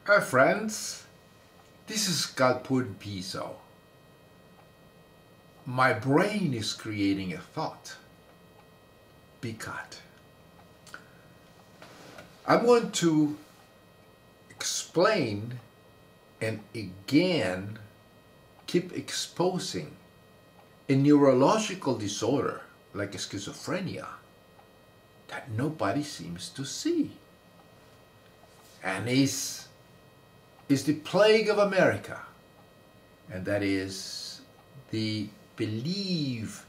Hi friends, this is Galpun Piso. My brain is creating a thought. Be cut. I want to explain and again keep exposing a neurological disorder like a schizophrenia that nobody seems to see. And is the plague of America, and that is the belief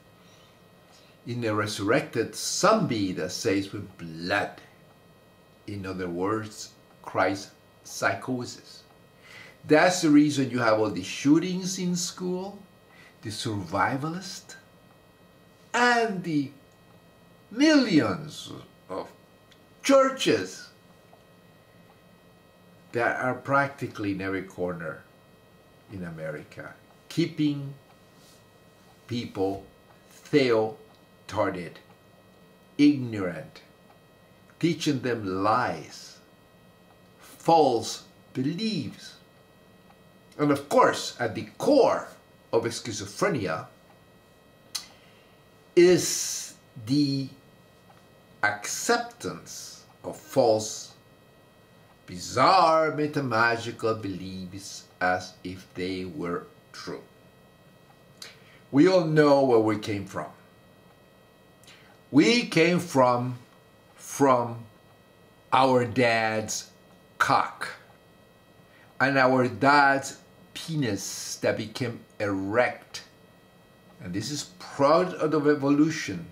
in a resurrected zombie that says with blood. In other words, Christ psychosis. That's the reason you have all the shootings in school, the survivalists, and the millions of churches that are practically in every corner in America, keeping people theo-tarded, ignorant, teaching them lies, false beliefs. And of course, at the core of schizophrenia is the acceptance of false, bizarre, metamagical beliefs as if they were true. We all know where we came from. We came from our dad's cock and our dad's penis that became erect. And this is product of evolution.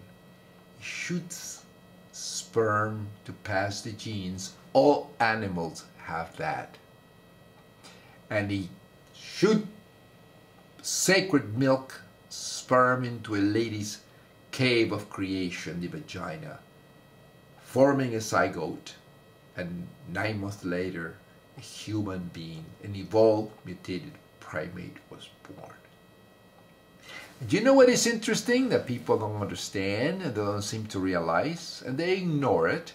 It shoots sperm to pass the genes. All animals have that. And he shoot sacred milk, sperm into a lady's cave of creation, the vagina, forming a zygote, and 9 months later, a human being, an evolved, mutated primate was born. Do you know what is interesting that people don't understand and they don't seem to realize, and they ignore it?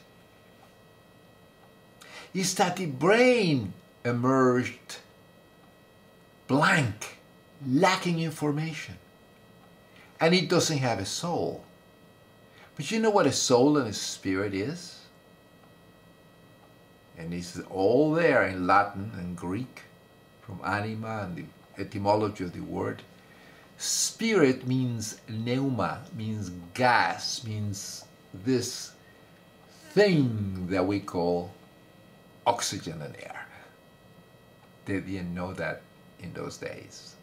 Is that the brain emerged blank, lacking information. And it doesn't have a soul. But you know what a soul and a spirit is? And it's all there in Latin and Greek, from anima and the etymology of the word. Spirit means pneuma, means gas, means this thing that we call oxygen and air. They didn't know that in those days.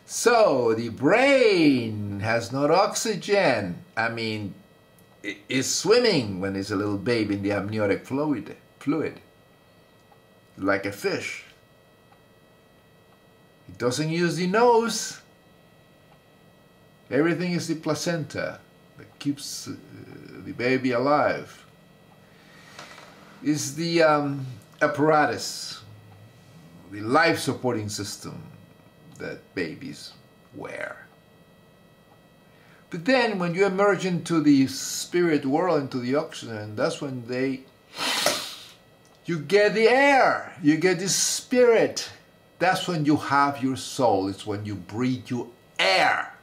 So the brain has no oxygen. I mean, it is swimming when it's a little baby in the amniotic fluid, like a fish. It doesn't use the nose. Everything is the placenta that keeps the baby alive. Is the apparatus, the life-supporting system that babies wear. But then when you emerge into the spirit world, into the oxygen, that's when you get the air, you get the spirit. That's when you have your soul. It's when you breathe your air.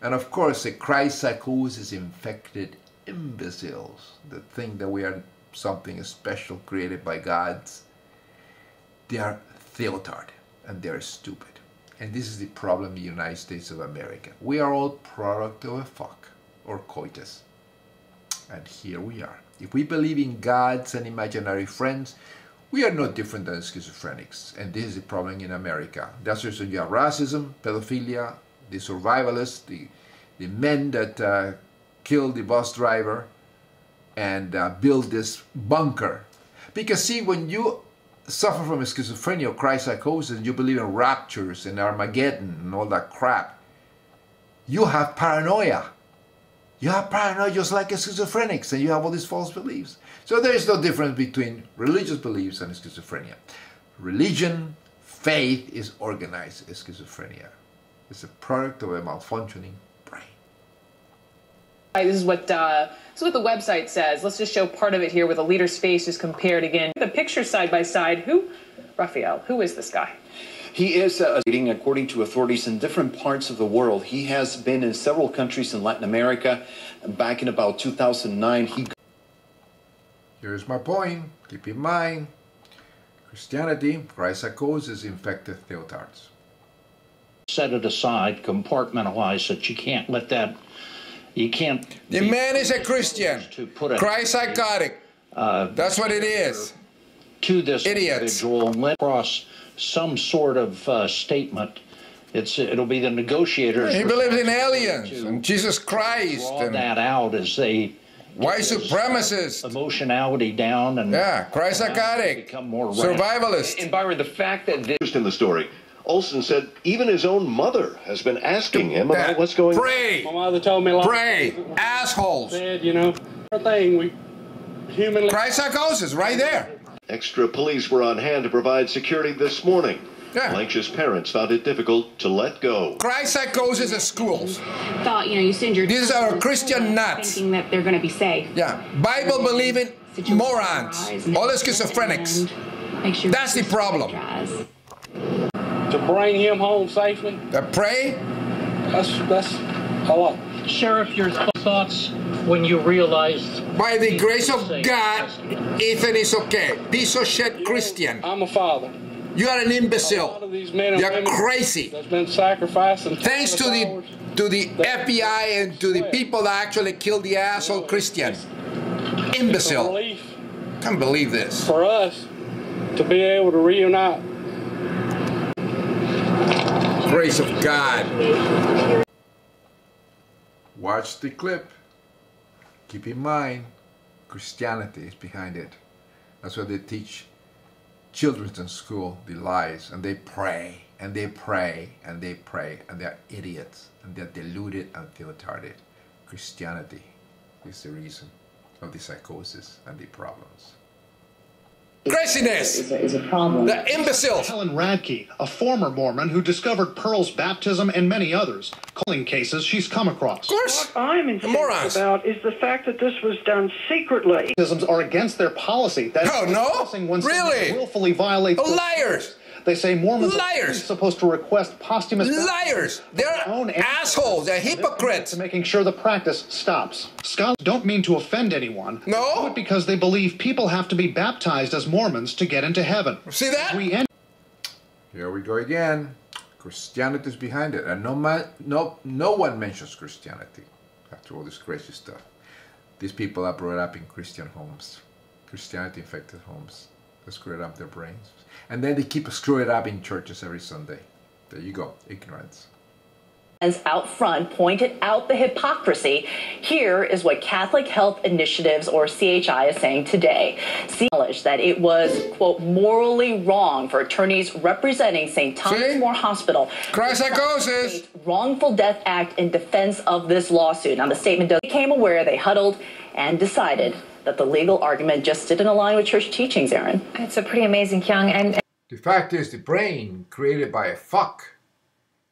And of course, the Christ psychosis infected imbeciles that think that we are something special created by gods. They are theotard and they are stupid. And this is the problem in the United States of America. We are all product of a fuck or coitus. And here we are. If we believe in gods and imaginary friends, we are no different than schizophrenics. And this is the problem in America. That's the reason you have racism, pedophilia, the survivalists, the men that killed the bus driver and build this bunker. Because see, when you suffer from schizophrenia or Christ psychosis and you believe in raptures and Armageddon and all that crap, you have paranoia. You have paranoia just like schizophrenics, and you have all these false beliefs. So there is no difference between religious beliefs and schizophrenia. Religion, faith is organized as schizophrenia. It's a product of a malfunctioning brain. This is what the website says. Let's just show part of it here where the leader's face is compared again. The picture side by side. Raphael, who is this guy? He is according to authorities in different parts of the world. He has been in several countries in Latin America. Back in about 2009, Here's my point. Keep in mind, Christianity, Psychosis, infected theotards. Set it aside, compartmentalize it. You can't let that. You can't. The man is a Christian. Psychotic. That's what it is. To this idiots. Individual, and let across some sort of statement. It'll be the negotiators. He believes in aliens and Jesus Christ. Draw that out as they. White supremacist. Emotionality down and. Yeah, psychotic. Become more Survivalist. And Byron, the fact that this in the story. Olson said even his own mother has been asking him about what's going on. Pray! My mother told me Pray! Assholes! Said, you know, thing we humanly. Psychosis, right there. Extra police were on hand to provide security this morning. Yeah. Anxious parents found it difficult to let go. Psychosis at schools. Thought, you send your. These are Christian nuts. Thinking that they're going to be safe. Yeah, Bible believing morons, all the schizophrenics. Sure that's the problem. To bring him home safely. Pray? That's a lot. Sheriff, your thoughts when you realized. By the grace of God, Ethan is okay. Piece of shit Christian. I'm a father. You are an imbecile. A lot of these men and You're women crazy. That's been sacrificing. Thanks to the FBI and to the people that actually killed the asshole Christian. Imbecile. Can't believe this. For us to be able to reunite. Grace of God. Watch the clip. Keep in mind, Christianity is behind it. That's what they teach children in school, the lies, and they pray, and they pray, and they pray, and they're idiots, and they're deluded and theotarded. Christianity is the reason of the psychosis and the problems. Craziness is a problem. The imbeciles. Helen Radke, a former Mormon who discovered Pearl's baptism and many others, calling cases she's come across. Of course. What I'm incensed about is the fact that this was done secretly. Baptisms are against their policy. That when really? Willfully violates. Liars. They say Mormons liars. are supposed to request posthumous. Liars. They're assholes. They're hypocrites. To making sure the practice stops. Scholars don't mean to offend anyone. No. But because they believe people have to be baptized as Mormons to get into heaven. See that? Here we go again. Christianity is behind it, and no one mentions Christianity after all this crazy stuff. These people are brought up in Christian homes, Christianity infected homes. They screw it up their brains. And then they keep screwing it up in churches every Sunday. There you go, ignorance. Out front pointed out the hypocrisy. Here is what Catholic Health Initiatives, or CHI, is saying today. Acknowledged that it was, quote, morally wrong for attorneys representing St. Thomas More Hospital Psychosis wrongful death act in defense of this lawsuit. Now, the statement became aware, they huddled and decided that the legal argument just didn't align with church teachings, Aaron. It's a pretty amazing, Kyung. And the fact is, the brain created by a fuck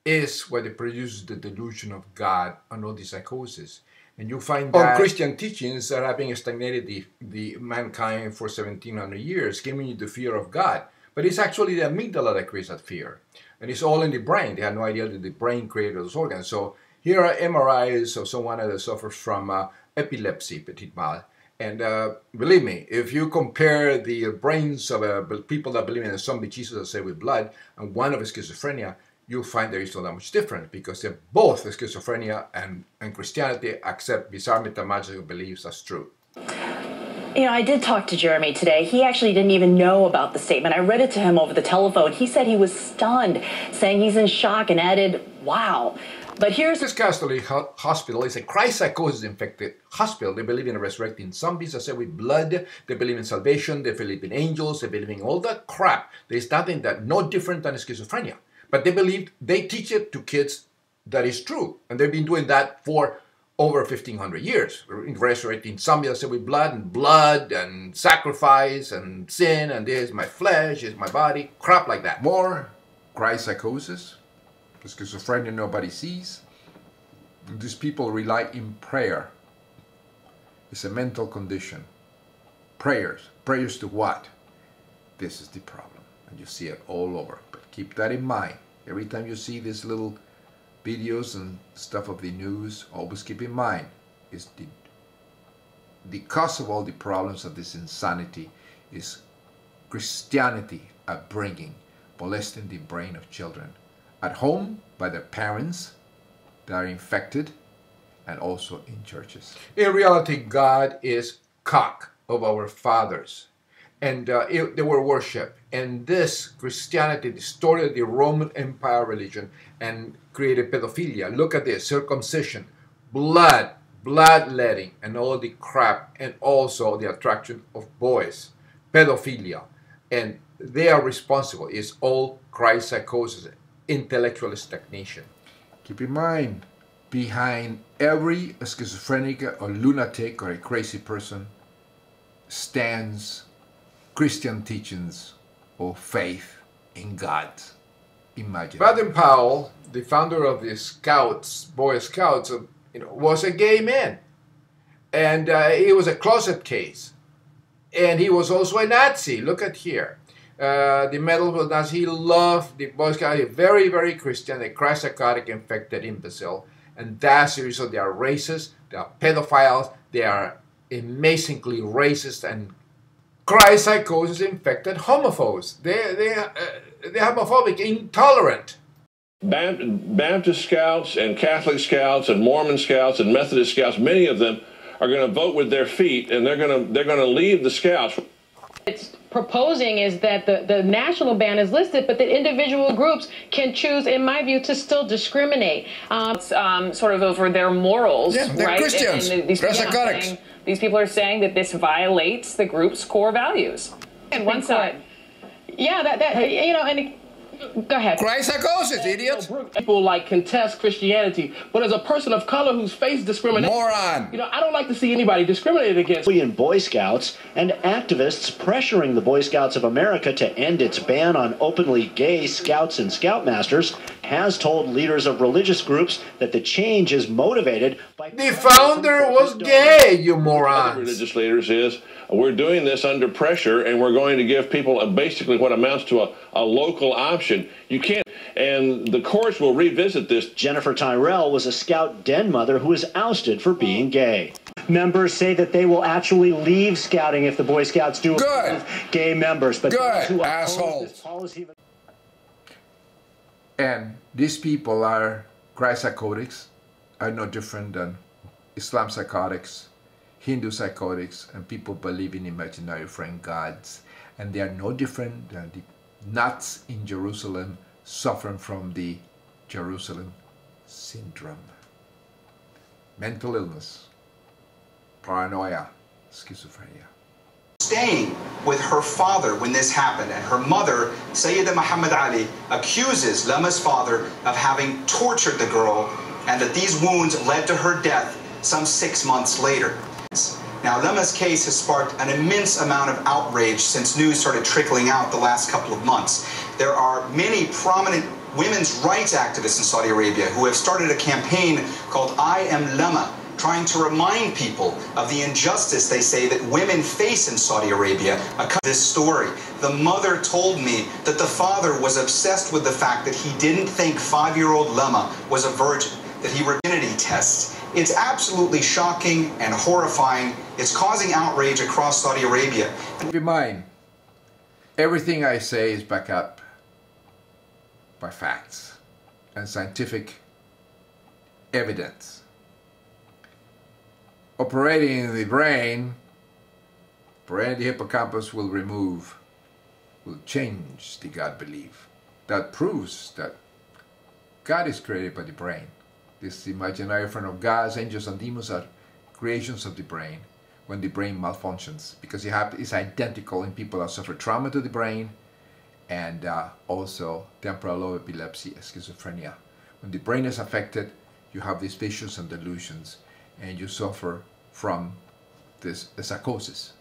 is what it produces the delusion of God and all the psychosis. And you find that Christian teachings that have been stagnated the mankind for 1700 years, giving you the fear of God. But it's actually the amygdala that creates that fear. And it's all in the brain. They had no idea that the brain created those organs. So here are MRIs of someone that suffers from epilepsy, petit mal. And believe me, if you compare the brains of people that believe in a zombie Jesus that say with blood, and one of schizophrenia, you'll find there is not that much difference, because they're both schizophrenia and Christianity accept bizarre metamagical beliefs as true. You know, I did talk to Jeremy today. He actually didn't even know about the statement. I read it to him over the telephone. He said he was stunned, saying he's in shock, and added, wow. But here's this Catholic hospital is a psychosis-infected hospital. They believe in resurrecting zombies, I say, with blood. They believe in salvation. They believe in angels. They believe in all that crap. There's nothing that no different than schizophrenia. But they teach it to kids that is true. And they've been doing that for over 1,500 years. Resurrecting zombies, I say, with blood and sacrifice and sin and this, my flesh is my body, crap like that. More psychosis. The schizophrenia nobody sees. These people rely in prayer It's a mental condition. Prayers. Prayers to what? This is the problem. And you see it all over. But keep that in mind. Every time you see these little videos and stuff of the news, always keep in mind is the cause of all the problems of this insanity is Christianity upbringing, molesting the brain of children at home by their parents that are infected, and also in churches. In reality, God is cock of our fathers, and they were worshipped. And this Christianity distorted the Roman Empire religion and created pedophilia. Look at this: circumcision, bloodletting, and all the crap, and also the attraction of boys, pedophilia, and they are responsible. It's all Christ psychosis, intellectual stagnation. Keep in mind, behind every schizophrenic or lunatic or a crazy person stands Christian teachings or faith in God. Imagine. Baden-Powell, the founder of the Scouts, Boy Scouts, was a gay man, and he was a closet case, and he was also a Nazi. Look at here. The medal was Nazi. He loved the Boy Scouts. Very, very Christian, a Christ-psychotic infected imbecile. And that's the reason they are racist, they are pedophiles, they are amazingly racist and Christ psychosis infected homophobes. They're homophobic, intolerant. Baptist scouts and Catholic scouts and Mormon scouts and Methodist scouts, many of them are going to vote with their feet, and they're going to leave the scouts. It's proposing is that the national ban is listed, but that individual groups can choose, in my view, to still discriminate sort of over their morals. Yeah, they're right? Christians. And these people are saying that this violates the group's core values. And one side. Yeah, go ahead. Christ psychosis, idiots. People like contest Christianity, but as a person of color who's faced discrimination, moron. I don't like to see anybody discriminated against. Boy Scouts and activists pressuring the Boy Scouts of America to end its ban on openly gay scouts and scoutmasters has told leaders of religious groups that the change is motivated by the founder was gay, you morons. Religious leaders is we're doing this under pressure, and we're going to give people basically what amounts to a local option. You can't, and the courts will revisit this. Jennifer Tyrell was a Scout den mother who was ousted for being gay. Members say that they will actually leave Scouting if the Boy Scouts do approve gay members. But good, assholes. And these people are Christ psychotics, are no different than Islam psychotics, Hindu psychotics, and people believe in imaginary friend gods. And they are no different than the nuts in Jerusalem suffering from the Jerusalem syndrome. Mental illness, paranoia, schizophrenia. Staying with her father when this happened, and her mother, Sayyida Muhammad Ali, accuses Lama's father of having tortured the girl, and that these wounds led to her death some 6 months later. Now, Lama's case has sparked an immense amount of outrage since news started trickling out the last couple of months. There are many prominent women's rights activists in Saudi Arabia who have started a campaign called I Am Lama, trying to remind people of the injustice they say that women face in Saudi Arabia. This story, the mother told me that the father was obsessed with the fact that he didn't think 5-year-old Lama was a virgin, that he were virginity tests. It's absolutely shocking and horrifying. It's causing outrage across Saudi Arabia. Keep in mind, everything I say is backed up by facts and scientific evidence. Operating in the brain, the hippocampus will change the God belief. That proves that God is created by the brain. This imaginary friend of gods, angels, and demons are creations of the brain when the brain malfunctions, because it's identical in people that suffer trauma to the brain and also temporal lobe epilepsy, schizophrenia. When the brain is affected, you have these visions and delusions, and you suffer from this psychosis.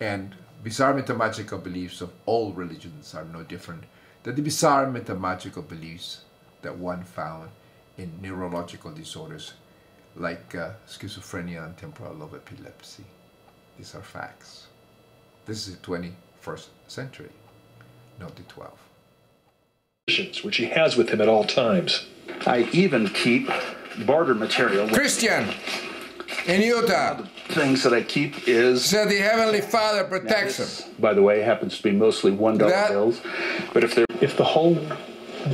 And bizarre metamagical beliefs of all religions are no different than the bizarre metamagical beliefs that one found in neurological disorders like schizophrenia and temporal lobe epilepsy. These are facts. This is the 21st century, not the 12th. Which he has with him at all times. I even keep barter material. Christian, in Utah, the things that I keep is... So the Heavenly Father protects him. By the way, happens to be mostly $1 bills. But if the whole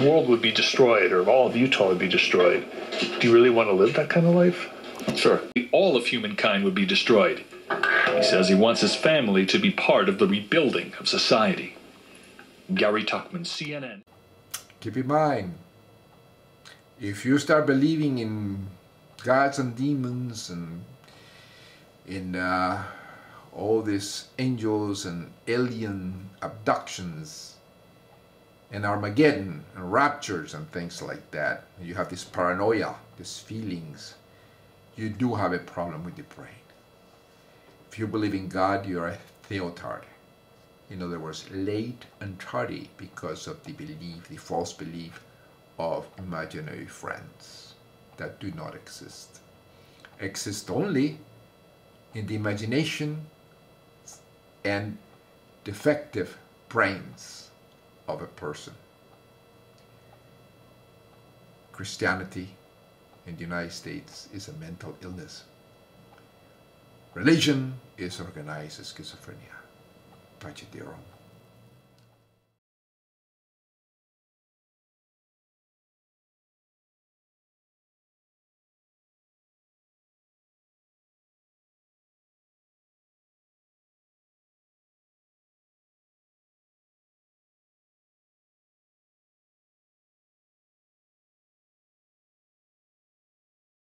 world would be destroyed, or all of Utah would be destroyed, do you really want to live that kind of life? Sure. All of humankind would be destroyed. He says he wants his family to be part of the rebuilding of society. Gary Tuchman, CNN. Keep in mind, if you start believing in gods and demons and in all these angels and alien abductions and Armageddon and raptures and things like that, you have this paranoia, these feelings, you do have a problem with the brain. If you believe in God, you're a theotard. In other words, late and tardy because of the belief, the false belief of imaginary friends that do not exist. Exist only in the imagination and defective brains of a person. Christianity in the United States is a mental illness. Religion is organized as schizophrenia. Pachidero.